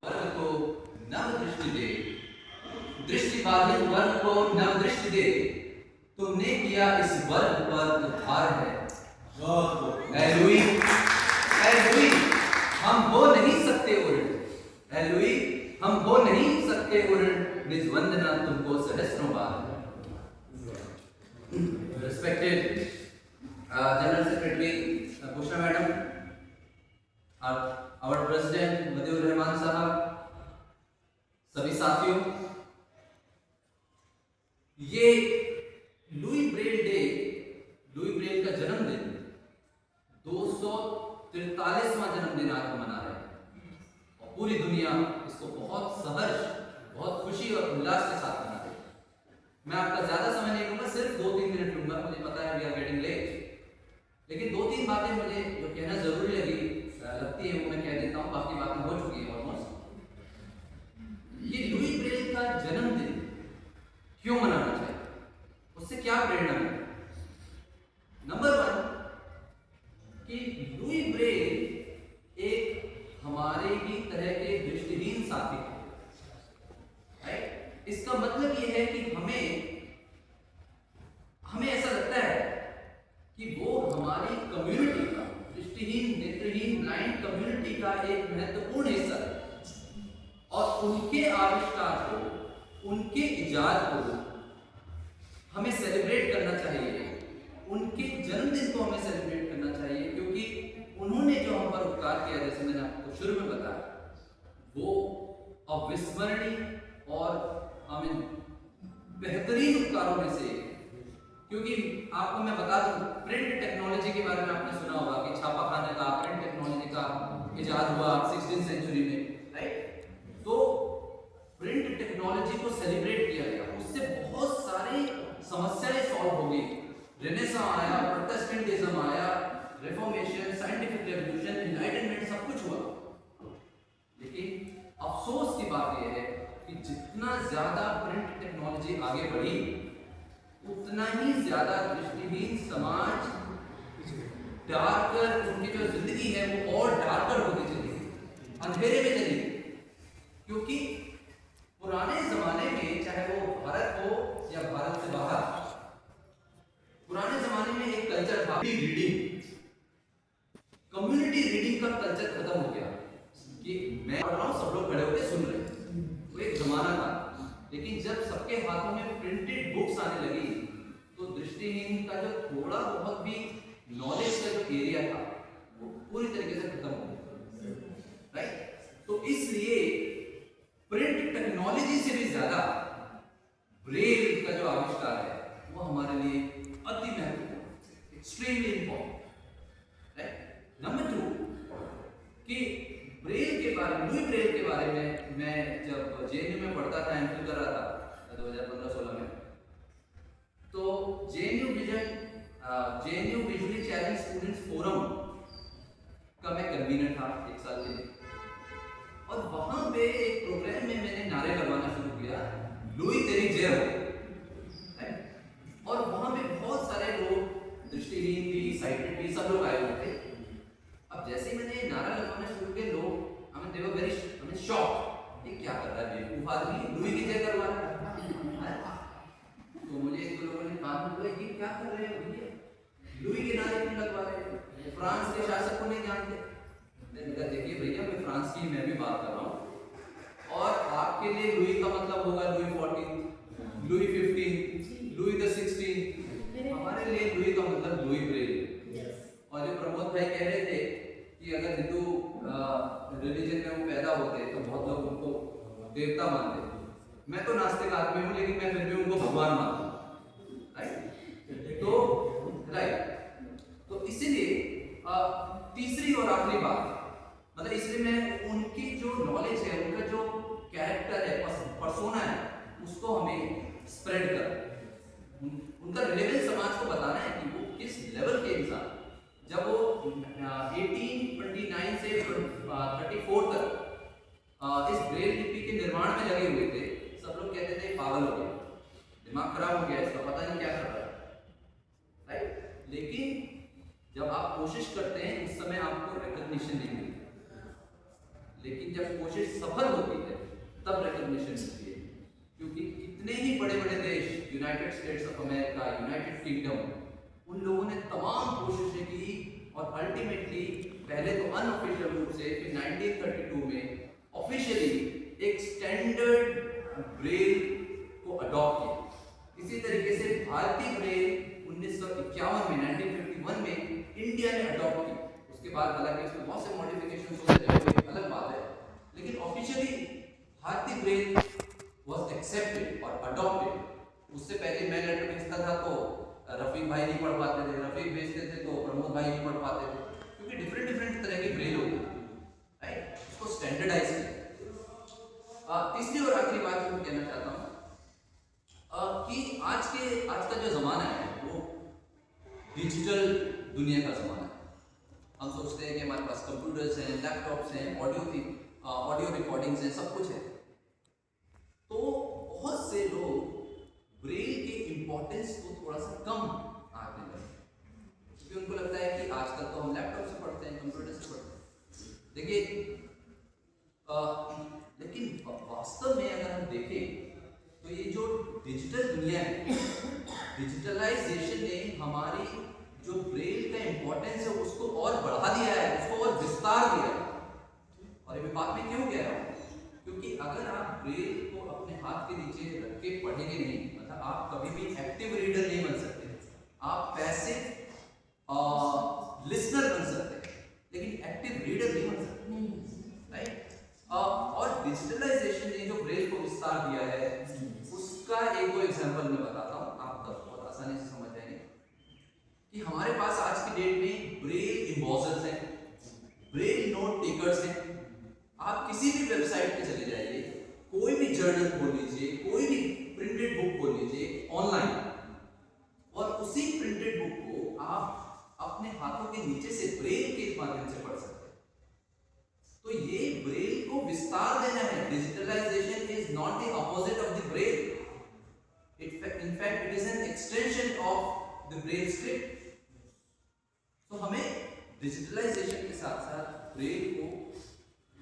वर्ग को नव दृष्टि दे, दृष्टिबाधित वर्ग को नव दृष्टि दे। तुमने किया इस वर्ग पर उद्धार है। ऐ लुई, हम हो नहीं सकते उर्ण। ऐ लुई, हम हो नहीं सकते उर्ण। निज वंदना तुमको सहस्रों बार। Respected General Secretary Bhushna Madam, our President Madiur Rahman साहब, सभी साथियों, ये Louis Braille day, Louis Braille का जन्मदिन 243वां जन्मदिन आज हम मना रहे हैं और पूरी दुनिया इसको बहुत सहर्ष, बहुत खुशी और उल्लास के साथ मना रही है। मैं आपका ज्यादा समय नहीं लूंगा, सिर्फ 2-3 मिनट लूंगा। मुझे पता है वी आर गेटिंग लेट, लेकिन 2-3 बातें मुझे जो कहना जरूरी लगती है वो मैं कह देता हूँ। बाकी बातें हो चुकी है ऑलमोस्ट। ये लुई ब्रेल का जन्मदिन क्यों मनाना चाहिए, उससे क्या प्रेरणा मिले? नंबर 1 कि लुई ब्रेल एक हमारे ही तरह के दृष्टिहीन साथी है, राइट? इसका मतलब ये है कि हमें ऐसा लगता है कि वो हमारी कम्युनिटी का, दृष्टिहीन, नेत्रहीन, ब्लाइंड कम्युनिटी का एक महत्वपूर्ण हिस्सा है और उनके आविष्कार को, उनके इजाद को हमें सेलिब्रेट करना चाहिए। उनके जन्मदिन को हमें सेलिब्रेट करना चाहिए, क्योंकि उन्होंने जो हम पर उपकार किया, जैसे मैंने आपको शुरू में बताया, वो अविस्मरणीय और बेहतरीन उपकारों में से। क्योंकि आपको मैं बता दूं, प्रिंट टेक्नोलॉजी के बारे में आपने सुना होगा कि छापाखाने का, प्रिंट टेक्नोलॉजी का इजाद हुआ 16वीं सेंचुरी में, राइट? तो प्रिंट टेक्नोलॉजी को सेलिब्रेट किया गया, उससे बहुत सारी समस्याएं सॉल्व हो गई। रेनेसां आया, प्रोटेस्टेंटिज्म आया, रिफॉर्मेशन, साइंटिफिक रेवोल्यूशन, एनलाइटनमेंट, सब कुछ हुआ। लेकिन अफसोस की बात यह है कि जितना ज्यादा प्रिंट टेक्नोलॉजी आगे बढ़ी, उतना ही ज्यादा दृष्टिहीन समाज डार्कर, उनकी जो जिंदगी है वो और डार्कर होती चली गई, अंधेरे में चली गई। क्योंकि पुराने जमाने में, चाहे वो भारत हो या भारत से बाहर, पुराने जमाने में एक कल्चर था रीडिंग, कम्युनिटी रीडिंग का कल्चर खत्म हो गया कि मैं पढ़ रहा हूं, सब लोग खड़े होकर सुन रहे हैं। वो एक जमाना था। लेकिन जब सबके हाथों में प्रिंटेड बुक्स आने लगी, तो दृष्टिहीन का जो थोड़ा बहुत भी नॉलेज का जो एरिया था वो पूरी तरीके से खत्म हो गया, राइट? तो इसलिए प्रिंट टेक्नोलॉजी से भी ज्यादा ब्रेल का जो आविष्कार है वो हमारे लिए अति महत्वपूर्ण, एक्सट्रीमली इंपॉर्टेंट, राइट? नंबर 2 कि ब्रेल के बारे में, लुई ब्रेल के बारे में मैं जब जेएनयू में पढ़ता था, एमफिल कर रहा था 2015-16 में, तो JNU visually challenge students forum का मैं कन्वीनर था 1 साल के लिए। और वहां पे एक प्रोग्राम में मैंने नारे लगवाना शुरू किया, लुई तेरी जय हो। और वहां पे बहुत सारे लोग, दृष्टिहीन भी, साइटेड भी, सब लोग आए हुए थे। अब जैसे ही मैंने नारा लगवाना शुरू किया, लोग दे वर वेरी शॉक्ड, ये क्या कर रहा है बेवकूफ आदमी, लुई की जय करवा रहा है। तो मुझे एक दो लोगों ने कहा, ये क्या कर रहे हैं भैया, लुई के नारे क्यों लगवा रहे हैं, फ्रांस के शासक को नहीं जानते? मैंने कहा देखिए भैया, मैं फ्रांस की मैं भी बात कर रहा हूँ, और आपके लिए लुई का मतलब होगा लुई 14, लुई 15, लुई द 16। हमारे लिए लुई का मतलब लुई ब्रेल। और जो प्रमोद भाई कह रहे थे कि अगर हिंदू रिलीजन में वो पैदा होते तो बहुत लोग उनको देवता मानते। मैं तो नास्तिक आदमी हूँ, लेकिन मैं फिर भी उनको भगवान मानता हूँ, राइट? तो इसीलिए तीसरी और आखिरी बात, मतलब इसलिए मैं उनकी जो नॉलेज है, उनका जो कैरेक्टर है, पर्सोना है, उसको हमें स्प्रेड करना, उनका रिलेवेंस समाज को बताना है कि वो किस लेवल के इंसान। जब वो 1829 से 34 तक इस ब्रेल लिपि के निर्माण में लगे हुए थे, सब लोग कहते थे पागल हो गया, दिमाग खराब हो गया इसका, पता नहीं क्या कर रहा है, राइट? लेकिन जब आप कोशिश करते हैं, उस समय आपको रिकॉग्निशन नहीं मिलती। लेकिन जब कोशिश सफल होती है तब रिकॉग्निशन मिलती है। क्योंकि कितने ही बड़े बड़े देश, United states of America, United kingdom, उन लोगों ने तमाम कोशिशें की और अल्टीमेटली पहले तो अनऑफिशियल रूप से, फिर 1932 में ऑफिशियली एक स्टैंडर्ड ब्रेल को अडॉप्ट किया। इसी तरीके से भारतीय ब्रेल 1951 में, 1951 में इंडिया ने अडॉप्ट की। उसके बाद हालांकि उसमें बहुत से मॉडिफिकेशन होते रहे, वो एक अलग बात है, लेकिन ऑफिशियली भारतीय ब्रेल वाज एक्सेप्टेड और अडॉप्टेड। उससे पहले मैं लेटर भेजता था तो रफीक भाई नहीं पढ़ पाते थे, रफीक भेजते थे तो प्रमोद भाई नहीं पढ़ पाते थे, क्योंकि डिफरेंट डिफरेंट तरह की ब्रेल होती है, राइट। उसको स्टैंडर्डाइज किया। तीसरी और आखिरी बात जो मैं कहना चाहता हूँ कि आज का जो ज़माना है वो डिजिटल दुनिया का ज़माना है। हम सोचते हैं कि हमारे पास कंप्यूटर्स हैं, लैपटॉप्स हैं, ऑडियो रिकॉर्डिंग्स हैं, सब कुछ है। तो बहुत से लोग ब्रेल के इम्पोर्टेंस को थोड़ा सा कम आंकने लगे, क्योंकि उनको लगता है कि आजकल तो हम लैपटॉप से पढ़ते हैं, कंप्यूटर से पढ़ते हैं। देखिए, लेकिन वास्तव में अगर हम देखें तो ये जो डिजिटल दुनिया है, डिजिटलाइजेशन ने हमारी जो ब्रेल का इम्पोर्टेंस है उसको और बढ़ा दिया है, उसको और विस्तार दिया है। और ये बात मैं क्यों कह रहा हूँ, क्योंकि अगर आप ब्रेल को अपने हाथ के नीचे रख के पढ़ेंगे नहीं, मतलब आप कभी भी एक्टिव रीडर नहीं बन सकते, आप पैसिव लिसनर बन सकते हैं, लेकिन एक्टिव रीडर नहीं बन सकते, राइट। और डिजिटलाइजेशन ने जो ब्रेल को विस्तार दिया है उसका एक दो एग्जांपल मैं बताता हूँ, आप बहुत आसानी से समझ जाएंगे कि हमारे पास आज की डेट में ब्रेल इम्बॉसर्स हैं, ब्रेल नोट टेकर्स हैं। आप किसी भी वेबसाइट पे चले जाइए, कोई भी जर्नल खोल लीजिए, कोई भी प्रिंटेड बुक खोल लीजिए ऑनलाइन, और उसी प्रिंटेड बुक को आप अपने हाथों के नीचे से ब्रेल के माध्यम से पढ़ सकते हैं। तो ये ब्रेल को विस्तार देना है। Digitalisation is not the opposite of the Braille, in fact it is an extension of the braille script. तो हमें डिजिटलाइजेशन के साथ साथ ब्रेल को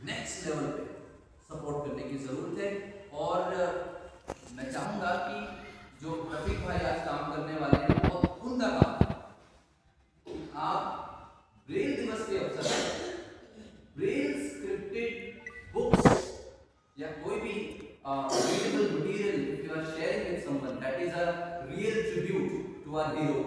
नेक्स्ट लेवल पे सपोर्ट करने की जरूरत है। और मैं चाहूंगा कि जो रफीक भाई आज काम करने वाले हैं बहुत उम्दा काम, आप ब्रेल दिवस के अवसर पर ब्रेल स्क्रिप्टेड बुक्स या कोई भी readable material if you are sharing with someone, that is a real tribute to our hero